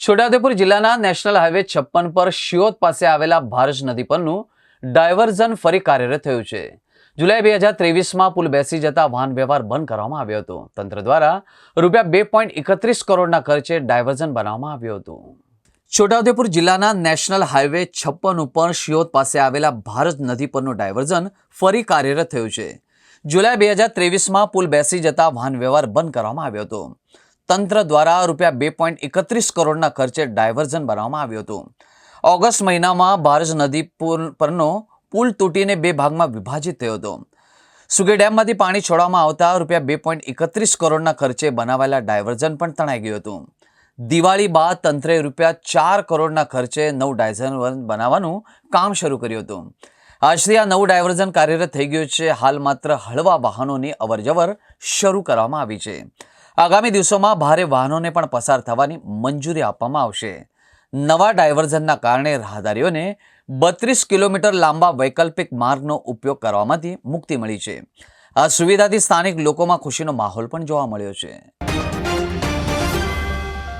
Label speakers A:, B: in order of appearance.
A: છોટાઉદેપુર જિલ્લાના national highway 56 પર શિયોત પાસે આવેલા ભારજ નદી પરનું ડાયવર્ઝન ફરી કાર્યરત થયું છે। જુલાઈ 2023માં પુલ બેસી જતા વાહન વ્યવહાર બંધ કરવામાં આવ્યો હતો। તંત્ર દ્વારા રૂપિયા 2.31 કરોડના ખર્ચે ડાયવર્ઝન બનાવવામાં આવ્યું હતું। છોટાઉદેપુર જિલ્લાના નેશનલ હાઈવે 56 ઉપર શિયોત પાસે આવેલા ભારજ નદી પરનું ડાયવર્ઝન ફરી કાર્યરત થયું છે। જુલાઈ 2023માં પુલ બેસી જતા વાહન વ્યવહાર બંધ કરવામાં આવ્યો હતો। તંત્ર દ્વારા રૂપિયા 2.31 કરોડના ખર્ચે ડાયવર્ઝન બનાવવામાં આવ્યું હતું। ઓગસ્ટ મહિનામાં ભારજ નદી પરનો પુલ તૂટીને બે ભાગમાં વિભાજિત થયો હતો। સુગે ડેમમાંથી પાણી છોડવામાં આવતા રૂપિયા 2.31 કરોડના ખર્ચે બનાવાયેલા ડાયવર્ઝન પણ તણાઈ ગયું હતું। દિવાળી બાદ તંત્રે રૂપિયા 4 કરોડના ખર્ચે નવું ડાયવર્ઝન બનાવવાનું કામ શરૂ કર્યું હતું। આજથી આ નવું ડાયવર્ઝન કાર્યરત થઈ ગયું છે। હાલ માત્ર હળવા વાહનોની અવરજવર શરૂ કરવામાં આવી છે। આગામી દિવસોમાં ભારે વાહનોને પણ પસાર થવાની મંજૂરી આપવામાં આવશે। નવા ડાયવર્ઝનના કારણે રાહદારીઓને 32 કિલોમીટર લાંબા વૈકલ્પિક માર્ગનો ઉપયોગ કરવામાંથી મુક્તિ મળી છે। આ સુવિધાથી સ્થાનિક લોકોમાં ખુશીનો માહોલ પણ જોવા મળ્યો છે।